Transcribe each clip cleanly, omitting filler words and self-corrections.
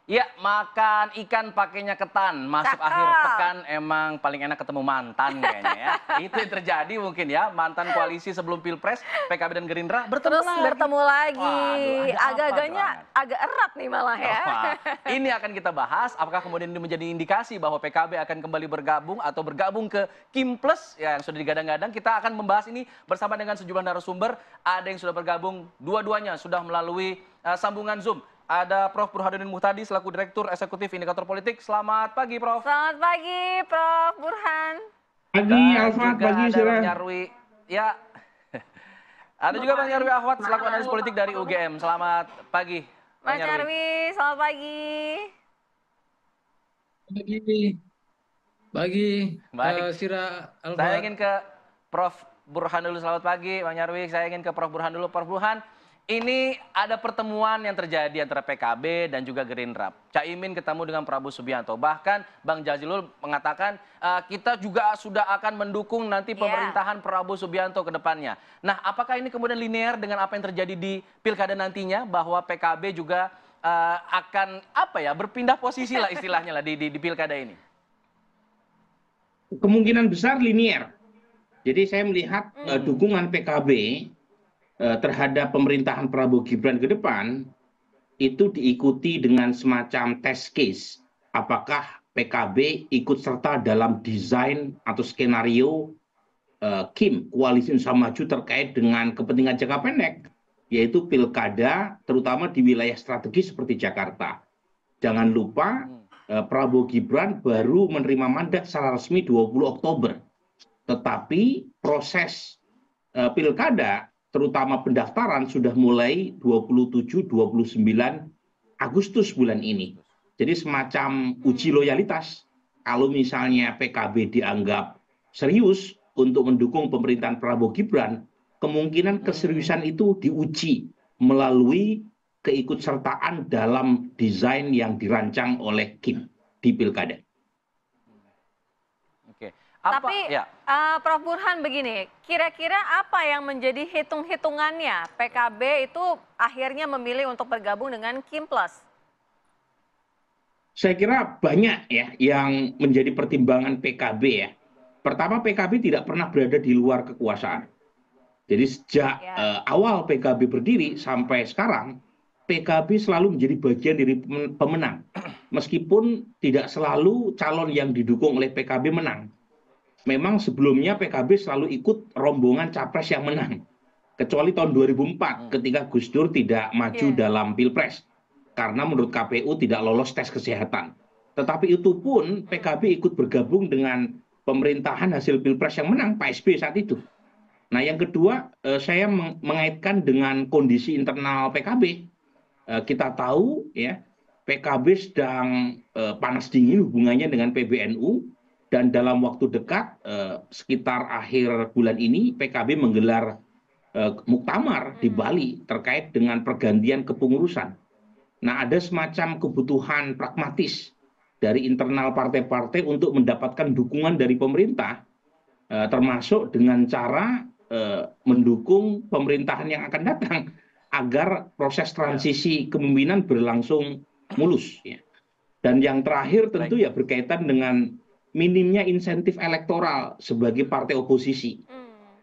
Ya, makan ikan pakainya ketan. Masuk akhir Cakep. pekan emang paling enak ketemu mantan kayaknya ya. Itu yang terjadi mungkin ya. Mantan koalisi sebelum Pilpres, PKB dan Gerindra bertemu Terus lagi. bertemu lagi. Waduh, ada apa Agak-agaknya gerangan? agak erat nih malah ya. Wah, ini akan kita bahas. Apakah kemudian ini menjadi indikasi bahwa PKB akan kembali bergabung atau bergabung ke Kim Plus ya, yang sudah digadang-gadang. Kita akan membahas ini bersama dengan sejumlah narasumber. Ada yang sudah bergabung, dua-duanya sudah melalui sambungan Zoom. Ada Prof. Burhanuddin Muhtadi selaku Direktur Eksekutif Indikator Politik. Selamat pagi, Prof. Selamat pagi, Prof. Burhan. Pagi, Dan Alfat, juga pagi, ada Sira. Bang Nyarwi. Ya, ada juga Bang Nyarwi Ahwat selaku analis politik dari UGM. Selamat pagi, Bang Mas Nyarwi, selamat pagi. Pagi, pagi, Baik. Sira, Saya Alfat. ingin ke Prof. Burhan dulu. Selamat pagi, Bang Nyarwi. Saya ingin ke Prof. Burhan dulu. Prof. Burhan, ini ada pertemuan yang terjadi antara PKB dan juga Gerindra. Caimin ketemu dengan Prabowo Subianto. Bahkan Bang Jazilul mengatakan kita juga sudah akan mendukung nanti pemerintahan Prabowo Subianto ke depannya. Nah, apakah ini kemudian linear dengan apa yang terjadi di Pilkada nantinya, bahwa PKB juga akan berpindah posisi lah istilahnya lah di Pilkada ini? Kemungkinan besar linear. Jadi saya melihat dukungan PKB terhadap pemerintahan Prabowo Gibran ke depan itu diikuti dengan semacam test case. Apakah PKB ikut serta dalam desain atau skenario Kim, Koalisi Indonesia Maju terkait dengan kepentingan jangka pendek, yaitu pilkada terutama di wilayah strategis seperti Jakarta. Jangan lupa Prabowo Gibran baru menerima mandat secara resmi 20 Oktober. Tetapi proses pilkada terutama pendaftaran sudah mulai 27-29 Agustus bulan ini. Jadi semacam uji loyalitas. Kalau misalnya PKB dianggap serius untuk mendukung pemerintahan Prabowo Gibran, kemungkinan keseriusan itu diuji melalui keikutsertaan dalam desain yang dirancang oleh Kim di pilkada. Tapi Prof. Burhan begini, kira-kira apa yang menjadi hitung-hitungannya PKB itu akhirnya memilih untuk bergabung dengan Kim Plus? Saya kira banyak ya yang menjadi pertimbangan PKB ya. Pertama, PKB tidak pernah berada di luar kekuasaan. Jadi sejak awal PKB berdiri sampai sekarang, PKB selalu menjadi bagian dari pemenang. Meskipun tidak selalu calon yang didukung oleh PKB menang. Memang sebelumnya PKB selalu ikut rombongan capres yang menang. Kecuali tahun 2004 ketika Gus Dur tidak maju dalam Pilpres. Karena menurut KPU tidak lolos tes kesehatan. Tetapi itu pun PKB ikut bergabung dengan pemerintahan hasil Pilpres yang menang, Pak SBY saat itu. Nah yang kedua, saya mengaitkan dengan kondisi internal PKB. Kita tahu ya, PKB sedang panas dingin hubungannya dengan PBNU. Dan dalam waktu dekat, sekitar akhir bulan ini, PKB menggelar muktamar di Bali terkait dengan pergantian kepengurusan. Nah, ada semacam kebutuhan pragmatis dari internal partai-partai untuk mendapatkan dukungan dari pemerintah, termasuk dengan cara mendukung pemerintahan yang akan datang, agar proses transisi kepemimpinan berlangsung mulus. Ya. Dan yang terakhir tentu ya berkaitan dengan minimnya insentif elektoral sebagai partai oposisi.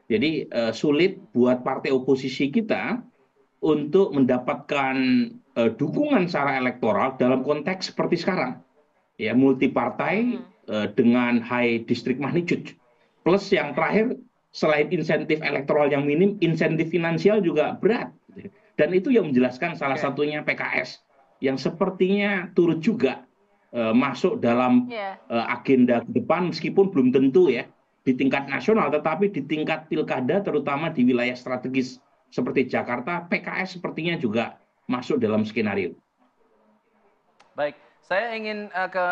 Jadi sulit buat partai oposisi kita untuk mendapatkan dukungan secara elektoral dalam konteks seperti sekarang. Ya, multi partai dengan high district magnitude. Plus yang terakhir, selain insentif elektoral yang minim, insentif finansial juga berat. Dan itu yang menjelaskan salah satunya PKS yang sepertinya turut juga masuk dalam agenda ke depan, meskipun belum tentu ya di tingkat nasional, tetapi di tingkat pilkada terutama di wilayah strategis seperti Jakarta, PKS sepertinya juga masuk dalam skenario. Baik, saya ingin ke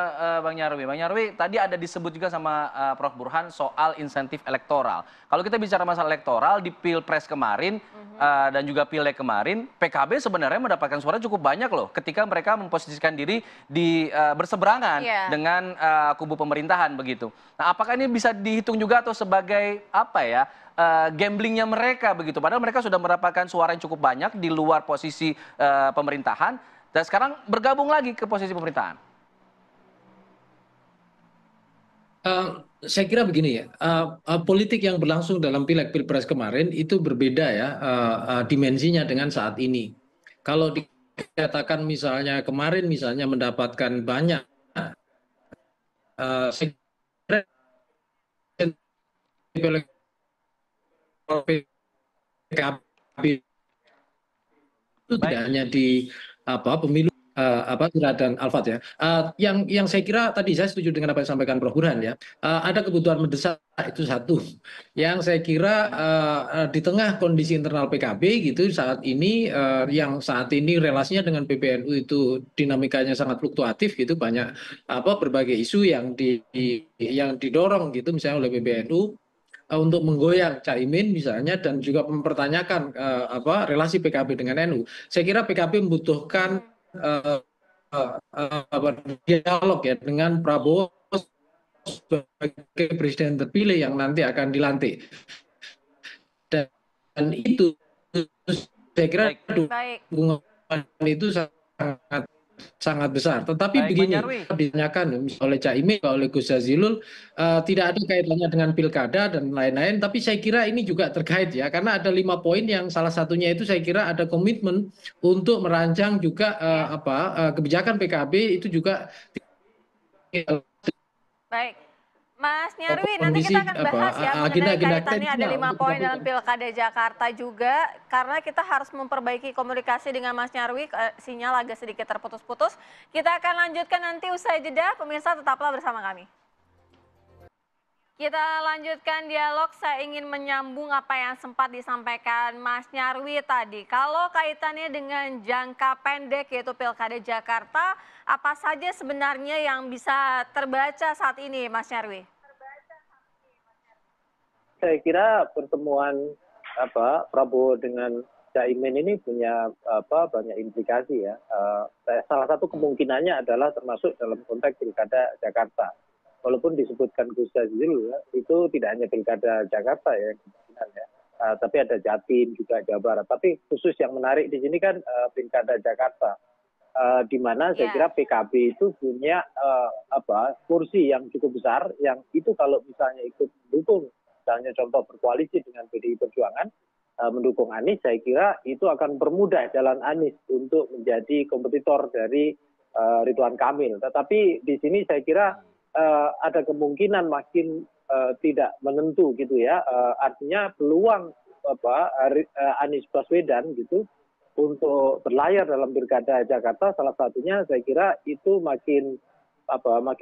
Bang Nyarwi. Bang Nyarwi, tadi ada disebut juga sama Prof. Burhan soal insentif elektoral. Kalau kita bicara masalah elektoral di Pilpres kemarin dan juga Pileg kemarin, PKB sebenarnya mendapatkan suara cukup banyak loh ketika mereka memposisikan diri di berseberangan dengan kubu pemerintahan begitu. Nah, apakah ini bisa dihitung juga atau sebagai gamblingnya mereka begitu? Padahal mereka sudah mendapatkan suara yang cukup banyak di luar posisi pemerintahan. dan sekarang bergabung lagi ke posisi pemerintahan? Saya kira begini ya, politik yang berlangsung dalam pileg pilpres kemarin itu berbeda ya dimensinya dengan saat ini. Kalau dikatakan misalnya kemarin misalnya mendapatkan banyak, saya kira pileg PKB itu tidak hanya di pemilu Ira dan Alfat ya. Yang saya kira tadi saya setuju dengan apa yang disampaikan Prof. Burhan ya. Ada kebutuhan mendesak itu satu. Yang saya kira di tengah kondisi internal PKB gitu saat ini yang saat ini relasinya dengan PBNU itu dinamikanya sangat fluktuatif gitu, banyak berbagai isu yang didorong gitu misalnya oleh PBNU untuk menggoyang Caimin misalnya dan juga mempertanyakan relasi PKB dengan NU. Saya kira PKB membutuhkan dialog ya dengan Prabowo sebagai presiden terpilih yang nanti akan dilantik. Dan itu saya kira dukungan itu sangat besar. Tetapi begini, ditanyakan oleh Caimin, oleh Gus Jazilul, tidak ada kaitannya dengan pilkada dan lain-lain. Tapi saya kira ini juga terkait ya, karena ada 5 poin yang salah satunya itu saya kira ada komitmen untuk merancang juga kebijakan PKB itu juga. Baik. Mas Nyarwi, nanti kita akan bahas ya mengenai kaitannya ada 5 poin dalam Pilkada Jakarta juga, karena kita harus memperbaiki komunikasi dengan Mas Nyarwi, sinyal agak sedikit terputus-putus. Kita akan lanjutkan nanti usai jeda, pemirsa tetaplah bersama kami. Kita lanjutkan dialog, saya ingin menyambung apa yang sempat disampaikan Mas Nyarwi tadi. Kalau kaitannya dengan jangka pendek yaitu Pilkada Jakarta, apa saja sebenarnya yang bisa terbaca saat ini Mas Nyarwi? Saya kira pertemuan Prabowo dengan Caimin ini punya banyak implikasi ya. Salah satu kemungkinannya adalah termasuk dalam konteks Pilkada Jakarta. Walaupun disebutkan Gus Jazilul ya, itu tidak hanya Pilkada Jakarta ya, tapi ada Jatim juga Jawa Barat. Tapi khusus yang menarik di sini kan Pilkada Jakarta, di mana saya kira PKB itu punya kursi yang cukup besar, yang itu kalau misalnya ikut mendukung, misalnya contoh berkoalisi dengan PDI Perjuangan, mendukung Anies, saya kira itu akan permudah jalan Anies untuk menjadi kompetitor dari Ridwan Kamil. Tetapi di sini saya kira ada kemungkinan makin tidak menentu gitu ya. Artinya peluang Anies Baswedan gitu untuk berlayar dalam Pilkada Jakarta salah satunya saya kira itu makin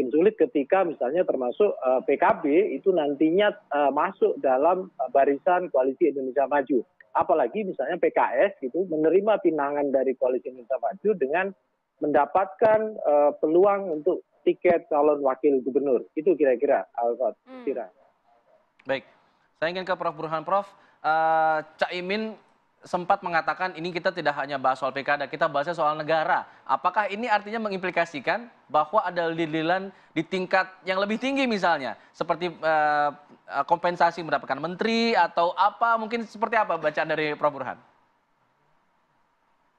sulit ketika misalnya termasuk PKB itu nantinya masuk dalam barisan Koalisi Indonesia Maju. Apalagi misalnya PKS gitu menerima pinangan dari Koalisi Indonesia Maju dengan mendapatkan peluang untuk tiket calon wakil gubernur. Itu kira-kira Alfat. Baik, saya ingin ke Prof. Burhan. Prof, Caimin sempat mengatakan ini kita tidak hanya bahas soal PKD, kita bahasnya soal negara. Apakah ini artinya mengimplikasikan bahwa ada deal-dealan di tingkat yang lebih tinggi misalnya, seperti kompensasi mendapatkan menteri atau apa, mungkin seperti apa bacaan dari Prof. Burhan?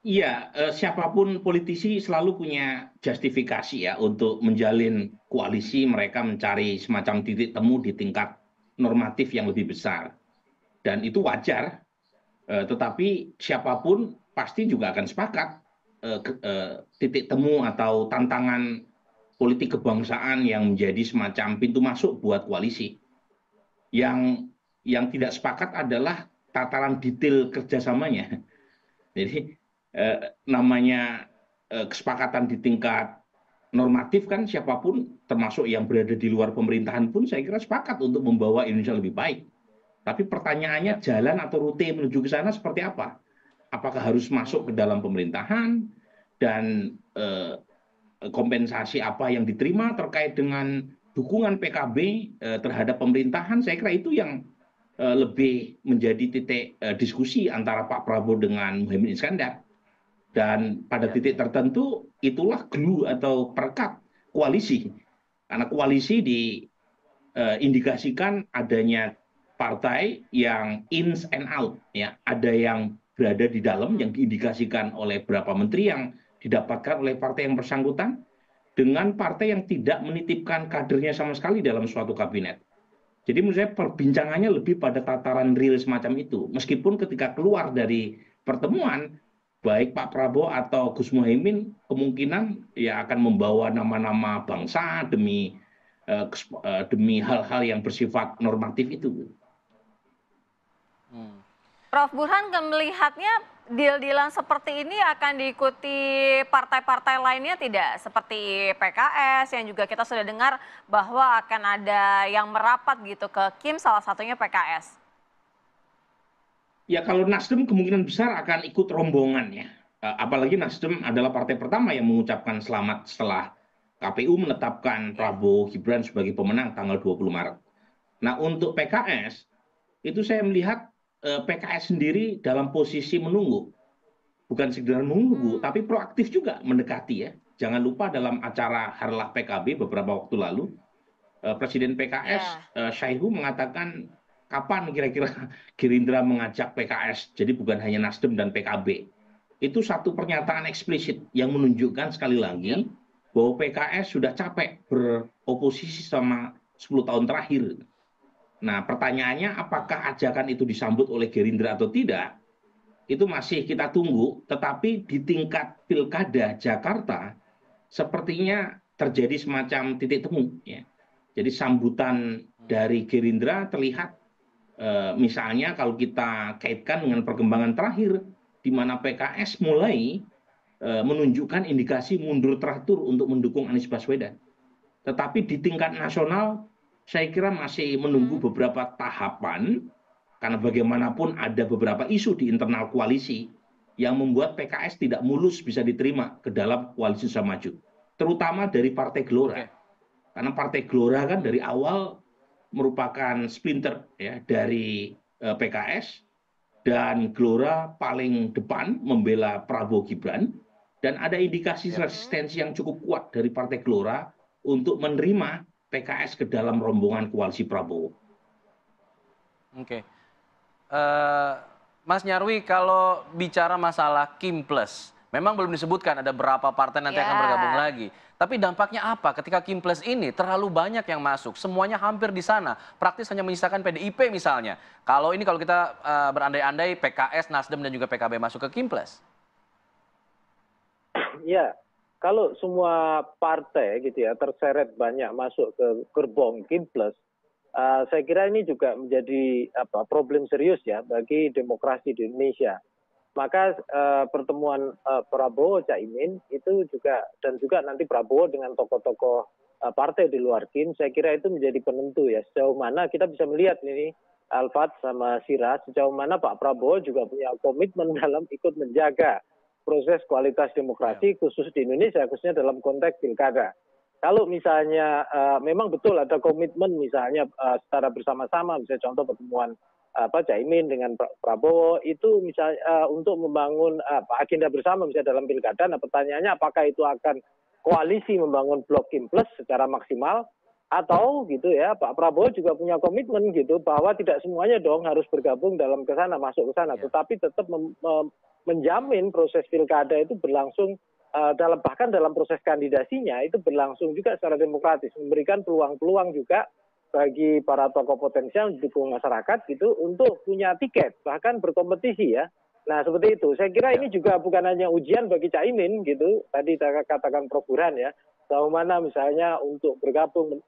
Iya, siapapun politisi selalu punya justifikasi ya untuk menjalin koalisi, mereka mencari semacam titik temu di tingkat normatif yang lebih besar. Dan itu wajar, tetapi siapapun pasti juga akan sepakat titik temu atau tantangan politik kebangsaan yang menjadi semacam pintu masuk buat koalisi. Yang tidak sepakat adalah tataran detail kerjasamanya. Jadi namanya kesepakatan di tingkat normatif kan siapapun termasuk yang berada di luar pemerintahan pun saya kira sepakat untuk membawa Indonesia lebih baik. Tapi pertanyaannya jalan atau rute menuju ke sana seperti apa? Apakah harus masuk ke dalam pemerintahan dan kompensasi apa yang diterima terkait dengan dukungan PKB terhadap pemerintahan? Saya kira itu yang lebih menjadi titik diskusi antara Pak Prabowo dengan Muhaimin Iskandar. Dan pada titik tertentu itulah glue atau perekat koalisi. Karena koalisi diindikasikan adanya partai yang ins and out, ya, ada yang berada di dalam yang diindikasikan oleh beberapa menteri yang didapatkan oleh partai yang bersangkutan dengan partai yang tidak menitipkan kadernya sama sekali dalam suatu kabinet. Jadi menurut saya perbincangannya lebih pada tataran real semacam itu. Meskipun ketika keluar dari pertemuan, baik Pak Prabowo atau Gus Muhaimin kemungkinan ya akan membawa nama-nama bangsa demi hal-hal yang bersifat normatif itu. Prof. Burhan melihatnya deal-dealan seperti ini akan diikuti partai-partai lainnya tidak? Seperti PKS yang juga kita sudah dengar bahwa akan ada yang merapat gitu ke Kim, salah satunya PKS. Ya kalau Nasdem kemungkinan besar akan ikut rombongan ya. Apalagi Nasdem adalah partai pertama yang mengucapkan selamat setelah KPU menetapkan Prabowo Gibran sebagai pemenang tanggal 20 Maret. Nah untuk PKS, itu saya melihat PKS sendiri dalam posisi menunggu. Bukan sekedar menunggu, tapi proaktif juga mendekati ya. Jangan lupa dalam acara Harlah PKB beberapa waktu lalu, Presiden PKS Syaihu mengatakan kapan kira-kira Gerindra mengajak PKS, jadi bukan hanya Nasdem dan PKB. Itu satu pernyataan eksplisit yang menunjukkan sekali lagi bahwa PKS sudah capek beroposisi selama 10 tahun terakhir. Nah pertanyaannya apakah ajakan itu disambut oleh Gerindra atau tidak, itu masih kita tunggu, tetapi di tingkat pilkada Jakarta sepertinya terjadi semacam titik temu. Ya. Jadi sambutan dari Gerindra terlihat misalnya kalau kita kaitkan dengan perkembangan terakhir, di mana PKS mulai menunjukkan indikasi mundur teratur untuk mendukung Anies Baswedan. Tetapi di tingkat nasional saya kira masih menunggu beberapa tahapan, karena bagaimanapun ada beberapa isu di internal koalisi yang membuat PKS tidak mulus bisa diterima ke dalam koalisi Indonesia Maju. Terutama dari Partai Gelora. Karena Partai Gelora kan dari awal merupakan splinter ya, dari PKS, dan Gelora paling depan membela Prabowo Gibran, dan ada indikasi resistensi yang cukup kuat dari Partai Gelora untuk menerima PKS ke dalam rombongan koalisi Prabowo. Oke. Mas Nyarwi, kalau bicara masalah Kim Plus, memang belum disebutkan ada berapa partai nanti akan bergabung lagi. Tapi dampaknya apa ketika Kim Plus ini terlalu banyak yang masuk, semuanya hampir di sana, praktis hanya menyisakan PDIP misalnya. Kalau kita berandai-andai PKS, Nasdem dan juga PKB masuk ke Kim Plus. Ya, kalau semua partai gitu ya terseret banyak masuk ke gerbong Kim Plus, saya kira ini juga menjadi problem serius ya bagi demokrasi di Indonesia. Maka pertemuan Prabowo Caimin itu juga, dan juga nanti Prabowo dengan tokoh-tokoh partai di luar Kim, saya kira itu menjadi penentu ya sejauh mana kita bisa melihat ini Alfat sama Sira, sejauh mana Pak Prabowo juga punya komitmen dalam ikut menjaga proses kualitas demokrasi khusus di Indonesia, khususnya dalam konteks pilkada. Kalau misalnya memang betul ada komitmen misalnya secara bersama-sama, misalnya contoh pertemuan Caimin dengan Prabowo itu misalnya untuk membangun agenda bersama misalnya dalam pilkada. Nah pertanyaannya apakah itu akan koalisi membangun blok Kim Plus secara maksimal, atau gitu ya Pak Prabowo juga punya komitmen gitu bahwa tidak semuanya dong harus bergabung dalam ke sana, masuk ke sana, tetapi tetap menjamin proses pilkada itu berlangsung bahkan dalam proses kandidasinya itu berlangsung juga secara demokratis, memberikan peluang-peluang juga bagi para tokoh potensial didukung masyarakat gitu untuk punya tiket, bahkan berkompetisi ya. Nah seperti itu, saya kira ini juga bukan hanya ujian bagi Caimin gitu, tadi katakan Prof. Burhan ya, sejauh mana misalnya untuk bergabung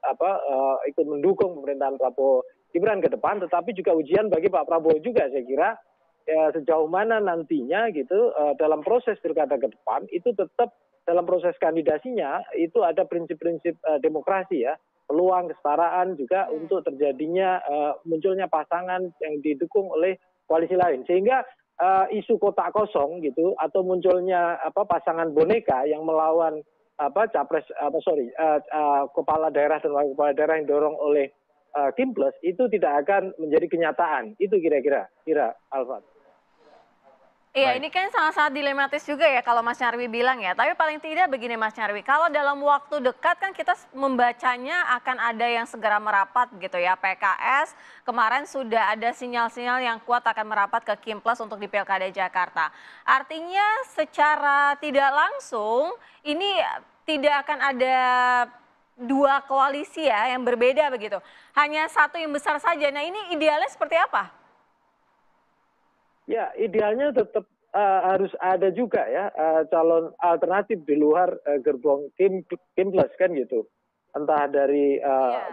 ikut mendukung pemerintahan Prabowo Gibran ke depan, tetapi juga ujian bagi Pak Prabowo juga saya kira. Ya, sejauh mana nantinya gitu dalam proses pilkada ke depan itu tetap dalam proses kandidasinya itu ada prinsip-prinsip demokrasi ya, peluang kesetaraan juga untuk terjadinya munculnya pasangan yang didukung oleh koalisi lain, sehingga isu kotak kosong gitu atau munculnya pasangan boneka yang melawan kepala daerah dan wakil kepala daerah yang dorong oleh Kim Plus itu tidak akan menjadi kenyataan. Itu kira-kira Alfat. Iya, ini kan sangat-sangat dilematis juga ya kalau Mas Nyarwi bilang ya. Tapi paling tidak begini Mas Nyarwi, kalau dalam waktu dekat kan kita membacanya akan ada yang segera merapat gitu ya. PKS kemarin sudah ada sinyal-sinyal yang kuat akan merapat ke Kimples untuk di Pilkada Jakarta. Artinya secara tidak langsung ini tidak akan ada dua koalisi ya yang berbeda begitu. Hanya satu yang besar saja. Nah ini idealnya seperti apa? Ya, idealnya tetap harus ada juga ya calon alternatif di luar gerbong Kimples kan gitu. Entah dari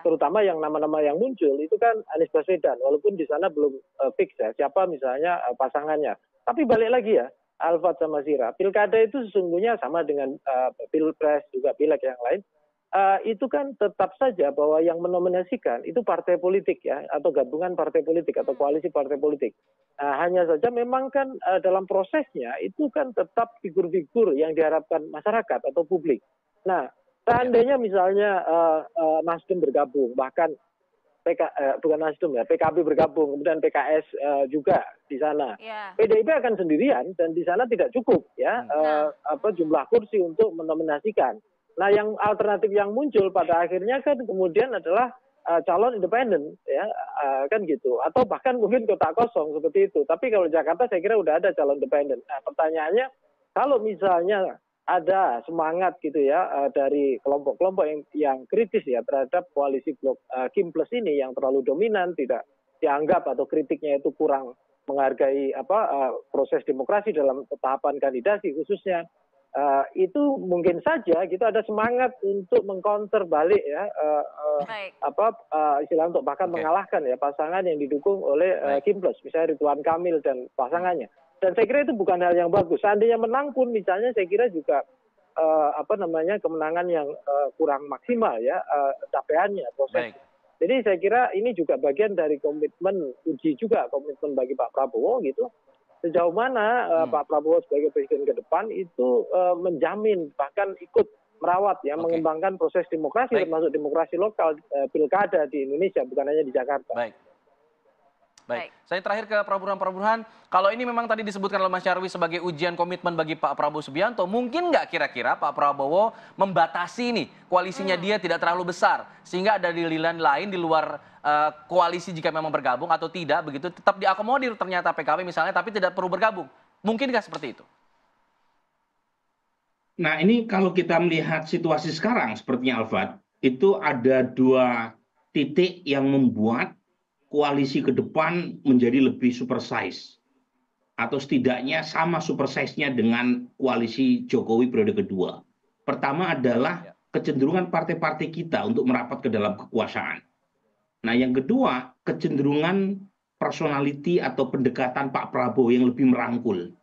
terutama yang nama-nama yang muncul itu kan Anies Baswedan, walaupun di sana belum fix ya siapa misalnya pasangannya. Tapi balik lagi ya, Alfat sama Sira, pilkada itu sesungguhnya sama dengan pilpres juga pileg yang lain. Itu kan tetap saja bahwa yang menominasikan itu partai politik ya, atau gabungan partai politik atau koalisi partai politik. Hanya saja memang kan dalam prosesnya itu kan tetap figur-figur yang diharapkan masyarakat atau publik. Nah, seandainya misalnya Nasdem bergabung, bahkan bukan Nasdem ya, PKB bergabung, kemudian PKS juga di sana. PDIP akan sendirian dan di sana tidak cukup ya jumlah kursi untuk menominasikan. Nah, yang alternatif yang muncul pada akhirnya kan kemudian adalah calon independen, ya kan gitu, atau bahkan mungkin kotak kosong seperti itu. Tapi kalau Jakarta saya kira udah ada calon independen. Nah, pertanyaannya kalau misalnya ada semangat gitu ya dari kelompok-kelompok yang kritis ya terhadap koalisi blok Kimples ini yang terlalu dominan, tidak dianggap atau kritiknya itu kurang menghargai proses demokrasi dalam tahapan kandidasi khususnya. Itu mungkin saja gitu ada semangat untuk mengcounter balik ya istilah untuk bahkan mengalahkan ya pasangan yang didukung oleh Kimples, misalnya Ridwan Kamil dan pasangannya. Dan saya kira itu bukan hal yang bagus. Seandainya menang pun misalnya saya kira juga kemenangan yang kurang maksimal ya capaiannya proses. Jadi saya kira ini juga bagian dari komitmen uji juga komitmen bagi Pak Prabowo gitu. Sejauh mana Pak Prabowo sebagai presiden ke depan itu menjamin bahkan ikut merawat ya mengembangkan proses demokrasi termasuk demokrasi lokal pilkada di Indonesia bukan hanya di Jakarta. Baik. Saya terakhir ke Prof. Burhan. Kalau ini memang tadi disebutkan oleh Mas Nyarwi sebagai ujian komitmen bagi Pak Prabowo Subianto, mungkin nggak kira-kira Pak Prabowo membatasi nih koalisinya dia tidak terlalu besar sehingga ada di lain di luar koalisi jika memang bergabung atau tidak begitu tetap diakomodir ternyata PKB misalnya tapi tidak perlu bergabung. Mungkinkah seperti itu? Nah, ini kalau kita melihat situasi sekarang sepertinya Alfat, itu ada dua titik yang membuat koalisi ke depan menjadi lebih super size atau setidaknya sama super size-nya dengan koalisi Jokowi periode kedua. Pertama adalah kecenderungan partai-partai kita untuk merapat ke dalam kekuasaan. Nah, yang kedua, kecenderungan personality atau pendekatan Pak Prabowo yang lebih merangkul.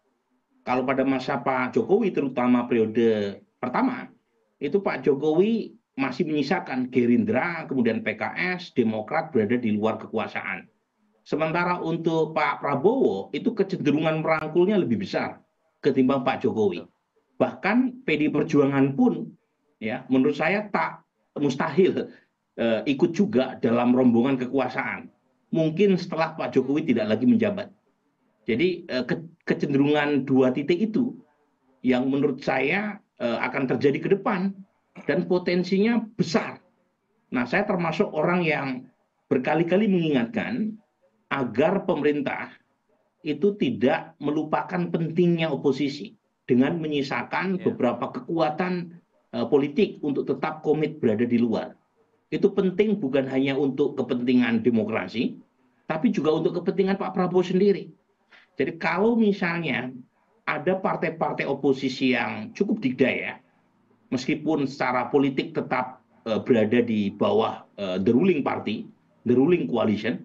Kalau pada masa Pak Jokowi terutama periode pertama, itu Pak Jokowi masih menyisakan Gerindra, kemudian PKS, Demokrat berada di luar kekuasaan. Sementara untuk Pak Prabowo itu kecenderungan merangkulnya lebih besar ketimbang Pak Jokowi. Bahkan PDI Perjuangan pun ya menurut saya tak mustahil ikut juga dalam rombongan kekuasaan. Mungkin setelah Pak Jokowi tidak lagi menjabat. Jadi kecenderungan dua titik itu yang menurut saya akan terjadi ke depan. Dan potensinya besar. Nah, saya termasuk orang yang berkali-kali mengingatkan agar pemerintah itu tidak melupakan pentingnya oposisi dengan menyisakan beberapa kekuatan politik untuk tetap komit berada di luar. Itu penting bukan hanya untuk kepentingan demokrasi, tapi juga untuk kepentingan Pak Prabowo sendiri. Jadi kalau misalnya ada partai-partai oposisi yang cukup dikdaya, meskipun secara politik tetap berada di bawah the ruling party, the ruling coalition,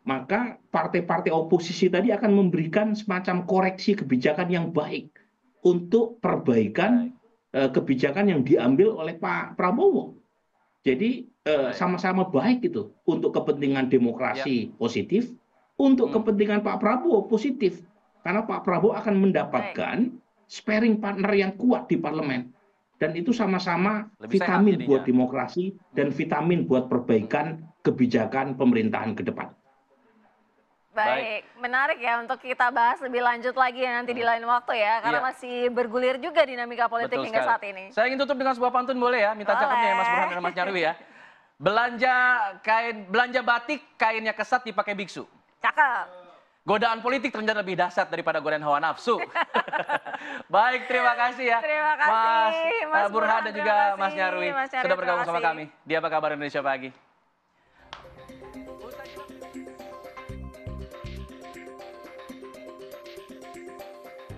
maka partai-partai oposisi tadi akan memberikan semacam koreksi kebijakan yang baik untuk perbaikan kebijakan yang diambil oleh Pak Prabowo. Jadi sama-sama baik itu untuk kepentingan demokrasi positif, untuk kepentingan Pak Prabowo positif. Karena Pak Prabowo akan mendapatkan sparring partner yang kuat di parlemen. Dan itu sama-sama vitamin buat demokrasi dan vitamin buat perbaikan kebijakan pemerintahan ke depan. Baik, menarik ya untuk kita bahas lebih lanjut lagi ya nanti di lain waktu ya, karena masih bergulir juga dinamika politik hingga saat ini. Saya ingin tutup dengan sebuah pantun boleh ya, minta cakepnya ya Mas Burhan dan Mas Nyarwi ya. Belanja batik, kainnya kesat dipakai biksu. Cakep. Godaan politik ternyata lebih dahsyat daripada godaan hawa nafsu. Baik, terima kasih ya. Terima kasih, Mas Burhan dan juga Mas Nyarwi sudah bergabung sama kami di Apa Kabar Indonesia Pagi.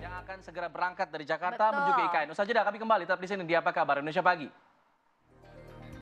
Yang akan segera berangkat dari Jakarta menuju ke IKN. Usai jeda kami kembali tetap di sini di Apa Kabar Indonesia Pagi.